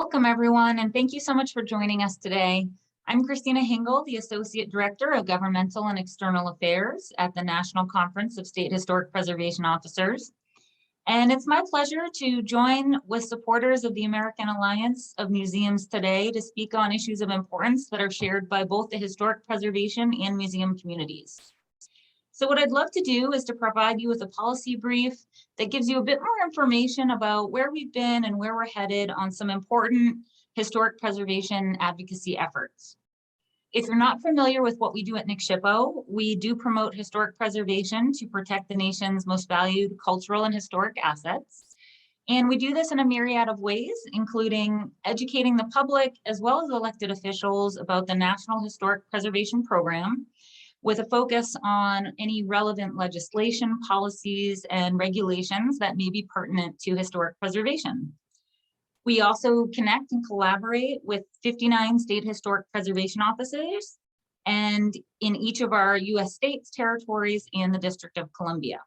Welcome, everyone, and thank you so much for joining us today. I'm Christina Hingle, the Associate Director of Governmental and External Affairs at the National Conference of State Historic Preservation Officers. And it's my pleasure to join with supporters of the American Alliance of Museums today to speak on issues of importance that are shared by both the historic preservation and museum communities. So what I'd love to do is to provide you with a policy brief that gives you a bit more information about where we've been and where we're headed on some important historic preservation advocacy efforts. If you're not familiar with what we do at NCSHPO, we do promote historic preservation to protect the nation's most valued cultural and historic assets. And we do this in a myriad of ways, including educating the public as well as elected officials about the National Historic Preservation Program, with a focus on any relevant legislation, policies, and regulations that may be pertinent to historic preservation. We also connect and collaborate with 59 state historic preservation officers and in each of our US states, territories, and the District of Columbia.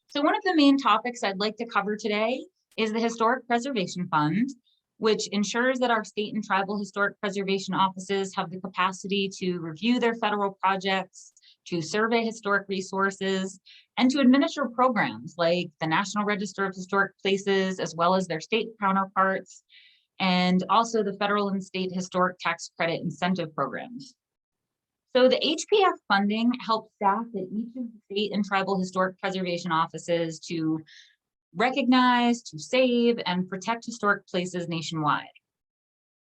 So one of the main topics I'd like to cover today is the Historic Preservation Fund, which ensures that our state and tribal historic preservation offices have the capacity to review their federal projects, to survey historic resources, and to administer programs like the National Register of Historic Places, as well as their state counterparts, and also the federal and state historic tax credit incentive programs. So the HPF funding helps staff at each of the state and tribal historic preservation offices to recognize, to save, and protect historic places nationwide.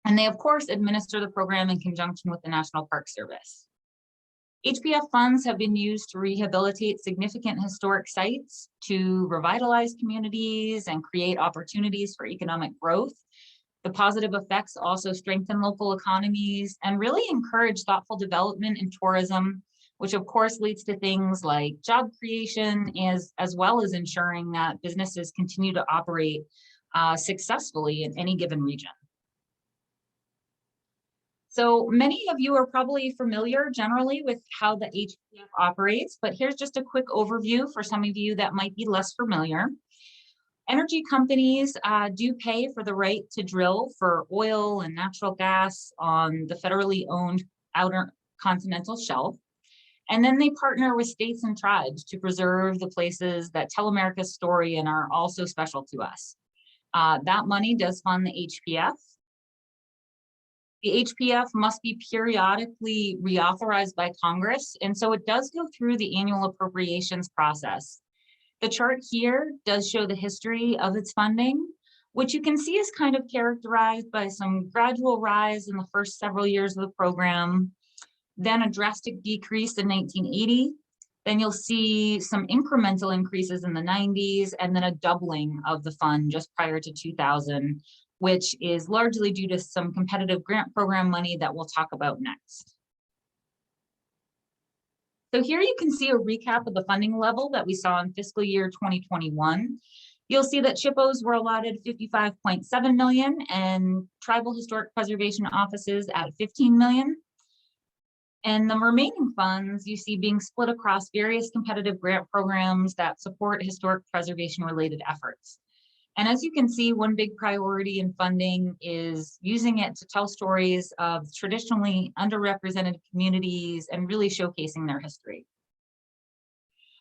And they, of course, administer the program in conjunction with the National Park Service. HPF funds have been used to rehabilitate significant historic sites, to revitalize communities and create opportunities for economic growth. The positive effects also strengthen local economies and really encourage thoughtful development in tourism, which of course leads to things like job creation as well as ensuring that businesses continue to operate successfully in any given region. So many of you are probably familiar generally with how the HPF operates, but here's just a quick overview for some of you that might be less familiar. Energy companies do pay for the right to drill for oil and natural gas on the federally owned outer continental shelf. And then they partner with states and tribes to preserve the places that tell America's story and are also special to us. That money does fund the HPF. The HPF must be periodically reauthorized by Congress, and so it does go through the annual appropriations process. The chart here does show the history of its funding, which you can see is kind of characterized by some gradual rise in the first several years of the program, then a drastic decrease in 1980. Then you'll see some incremental increases in the 90s, and then a doubling of the fund just prior to 2000, which is largely due to some competitive grant program money that we'll talk about next. So here you can see a recap of the funding level that we saw in fiscal year 2021. You'll see that SHPOs were allotted $55.7 million and tribal historic preservation offices at $15 million. And the remaining funds you see being split across various competitive grant programs that support historic preservation related efforts. And as you can see, one big priority in funding is using it to tell stories of traditionally underrepresented communities and really showcasing their history.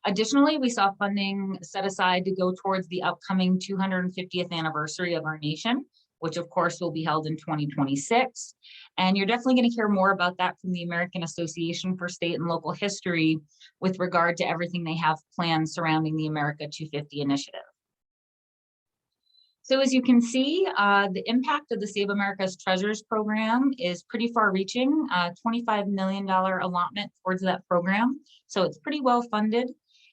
Additionally, we saw funding set aside to go towards the upcoming 250th anniversary of our nation, which of course will be held in 2026. And you're definitely going to hear more about that from the American Association for State and Local History with regard to everything they have planned surrounding the America 250 initiative. So as you can see, the impact of the Save America's Treasures program is pretty far reaching, $25 million allotment towards that program. So it's pretty well funded,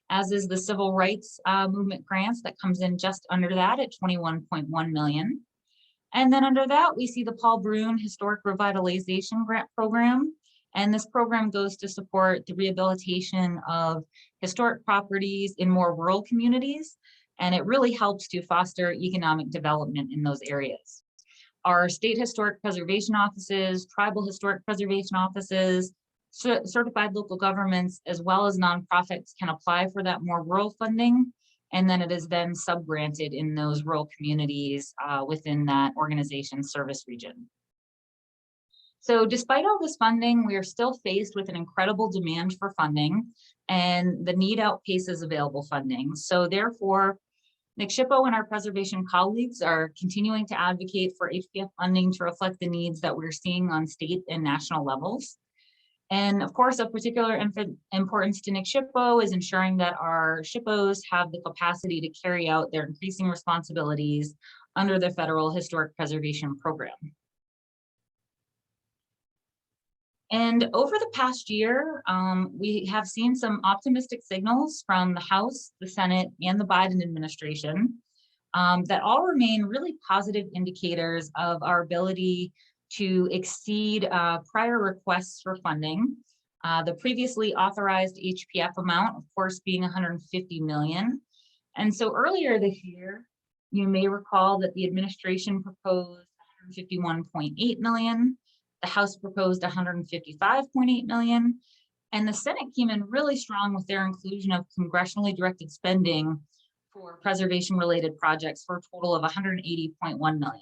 as is the Civil Rights Movement grants that comes in just under that at $21.1 million. And then under that, we see the Paul Brune Historic Revitalization Grant Program. And this program goes to support the rehabilitation of historic properties in more rural communities. And it really helps to foster economic development in those areas. Our state historic preservation offices, tribal historic preservation offices, certified local governments, as well as nonprofits can apply for that more rural funding. and then it is then sub-granted in those rural communities within that organization's service region. So despite all this funding, we are still faced with an incredible demand for funding, and the need outpaces available funding. So therefore, NCSHPO and our preservation colleagues are continuing to advocate for HPF funding to reflect the needs that we're seeing on state and national levels. And of course, of particular importance to NCSHPO is ensuring that our SHPOs have the capacity to carry out their increasing responsibilities under the Federal Historic Preservation Program. And over the past year, we have seen some optimistic signals from the House, the Senate, and the Biden administration that all remain really positive indicators of our ability to exceed prior requests for funding. The previously authorized HPF amount, of course, being $150 million. And so earlier this year, you may recall that the administration proposed $151.8 million. The House proposed $155.8 million, and the Senate came in really strong with their inclusion of congressionally directed spending for preservation-related projects for a total of $180.1 million.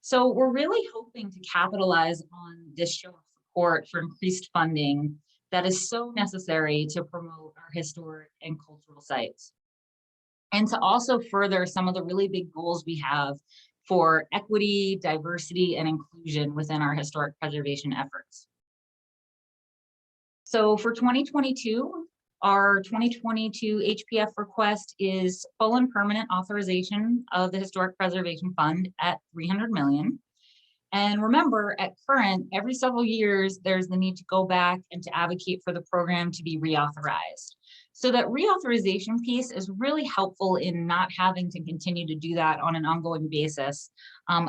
So we're really hoping to capitalize on this show of support for increased funding that is so necessary to promote our historic and cultural sites, and to also further some of the really big goals we have for equity, diversity, and inclusion within our historic preservation efforts. So for 2022, our 2022 HPF request is full and permanent authorization of the Historic Preservation Fund at $300 million. And remember, at current, every several years, there's the need to go back and to advocate for the program to be reauthorized. So that reauthorization piece is really helpful in not having to continue to do that on an ongoing basis,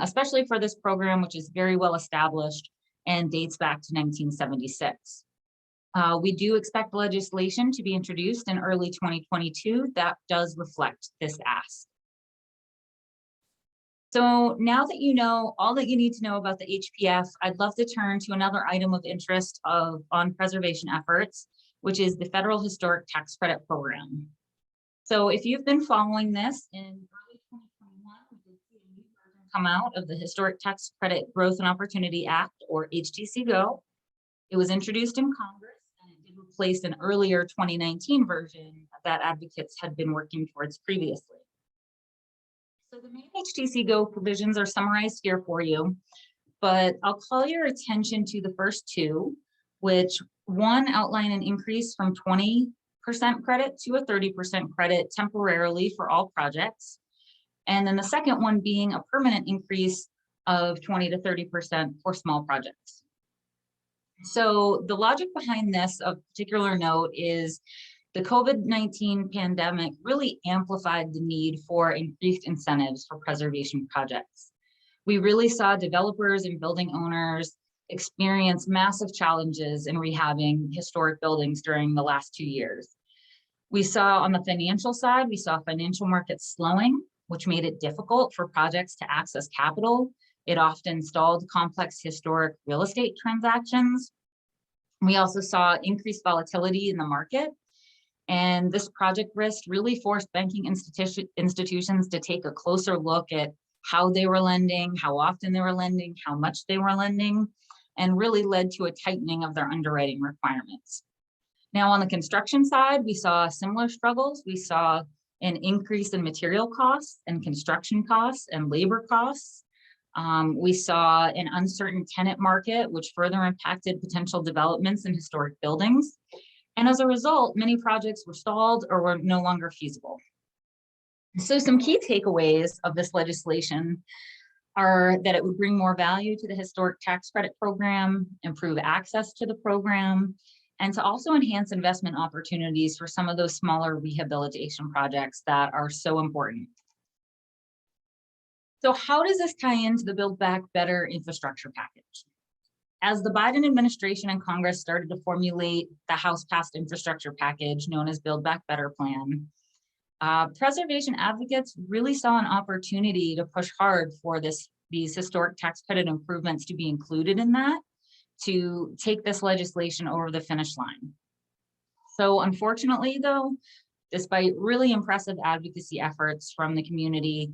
especially for this program, which is very well established and dates back to 1976. We do expect legislation to be introduced in early 2022 that does reflect this ask. So now that you know all that you need to know about the HPF, I'd love to turn to another item of interest on preservation efforts, which is the Federal Historic Tax Credit Program. So if you've been following this, in early 2021, we did see a new version come out of the Historic Tax Credit Growth and Opportunity Act, or HTC-GO. It was introduced in Congress, and it did replace an earlier 2019 version that advocates had been working towards previously. So the main HTC-GO provisions are summarized here for you, but I'll call your attention to the first two, which one outline an increase from 20% credit to a 30% credit temporarily for all projects. And then the second one being a permanent increase of 20 to 30% for small projects. So the logic behind this of particular note is the COVID-19 pandemic really amplified the need for increased incentives for preservation projects. We really saw developers and building owners experience massive challenges in rehabbing historic buildings during the last 2 years. We saw on the financial side, we saw financial markets slowing, which made it difficult for projects to access capital. It often stalled complex historic real estate transactions. We also saw increased volatility in the market. And this project risk really forced banking institutions to take a closer look at how they were lending, how often they were lending, how much they were lending, and really led to a tightening of their underwriting requirements. Now, on the construction side, we saw similar struggles. We saw an increase in material costs and construction costs and labor costs. We saw an uncertain tenant market, which further impacted potential developments in historic buildings. And as a result, many projects were stalled or were no longer feasible. So some key takeaways of this legislation are that it would bring more value to the historic tax credit program, improve access to the program, and to also enhance investment opportunities for some of those smaller rehabilitation projects that are so important. So how does this tie into the Build Back Better infrastructure package? As the Biden administration and Congress started to formulate the House-passed infrastructure package known as Build Back Better plan, preservation advocates really saw an opportunity to push hard for these historic tax credit improvements to be included in that, to take this legislation over the finish line. So unfortunately, though, Despite really impressive advocacy efforts from the community,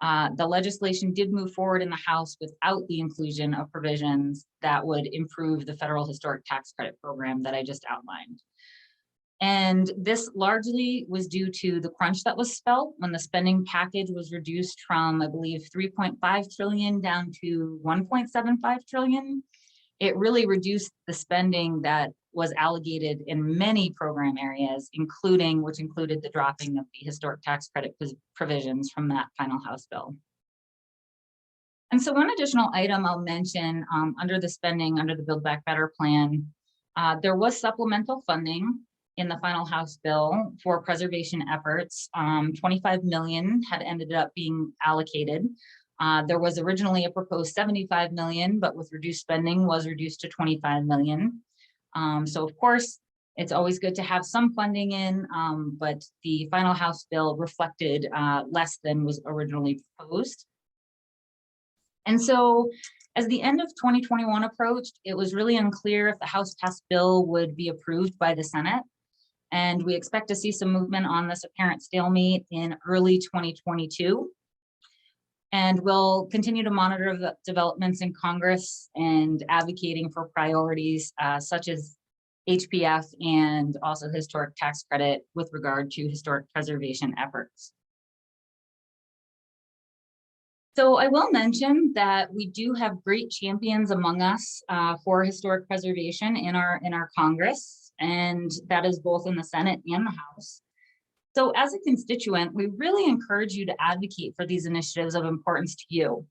the legislation did move forward in the House without the inclusion of provisions that would improve the federal historic tax credit program that I just outlined. And this largely was due to the crunch that was felt when the spending package was reduced from, I believe, 3.5 trillion down to 1.75 trillion. It really reduced the spending that was allocated in many program areas, which included the dropping of the historic tax credit provisions from that final House bill. And so one additional item I'll mention under the spending under the Build Back Better plan, there was supplemental funding in the final House bill for preservation efforts. 25 million had ended up being allocated. There was originally a proposed 75 million, but with reduced spending was reduced to 25 million. So of course, it's always good to have some funding in, but the final House bill reflected less than was originally proposed. And so as the end of 2021 approached, it was really unclear if the House passed bill would be approved by the Senate. And we expect to see some movement on this apparent stalemate in early 2022. And we'll continue to monitor the developments in Congress and advocating for priorities such as HPF and also historic tax credit with regard to historic preservation efforts. So I will mention that we do have great champions among us for historic preservation in our Congress, and that is both in the Senate and the House. So as a constituent, we really encourage you to advocate for these initiatives of importance to you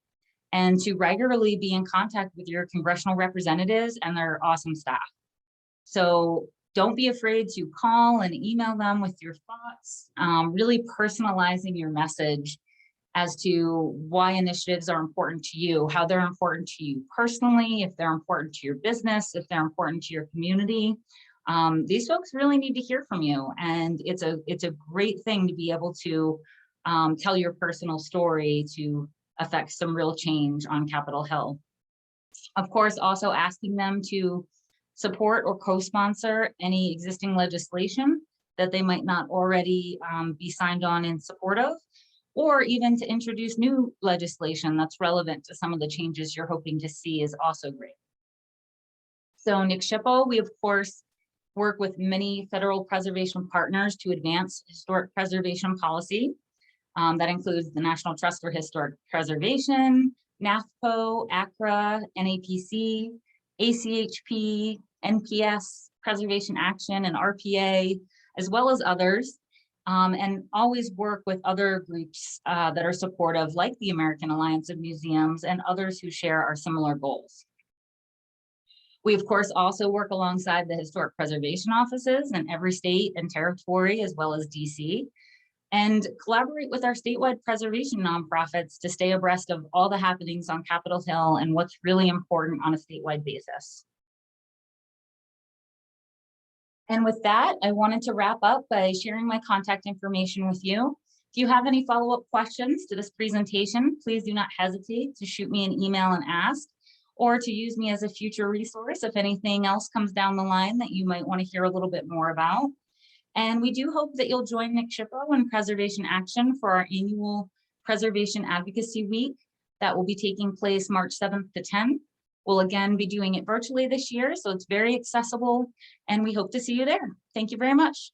and to regularly be in contact with your congressional representatives and their awesome staff. So don't be afraid to call and email them with your thoughts, really personalizing your message as to why initiatives are important to you, how they're important to you personally, if they're important to your business, if they're important to your community. These folks really need to hear from you, and it's a great thing to be able to tell your personal story to affect some real change on Capitol Hill. Of course, also asking them to support or co-sponsor any existing legislation that they might not already be signed on in support of, or even to introduce new legislation that's relevant to some of the changes you're hoping to see is also great. So NCSHPO, we of course work with many federal preservation partners to advance historic preservation policy. That includes the National Trust for Historic Preservation, NAFPO, ACRA, NAPC, ACHP, NPS, Preservation Action, and RPA, as well as others. And always work with other groups that are supportive, like the American Alliance of Museums and others who share our similar goals. We, of course, also work alongside the historic preservation offices in every state and territory, as well as DC, and collaborate with our statewide preservation nonprofits to stay abreast of all the happenings on Capitol Hill and what's really important on a statewide basis. And with that, I wanted to wrap up by sharing my contact information with you. If you have any follow-up questions to this presentation, please do not hesitate to shoot me an email and ask, or to use me as a future resource if anything else comes down the line that you might want to hear a little bit more about. And we do hope that you'll join NCSHPO and Preservation Action for our annual Preservation Advocacy Week that will be taking place March 7th to 10th. We'll again be doing it virtually this year, so it's very accessible, and we hope to see you there. Thank you very much.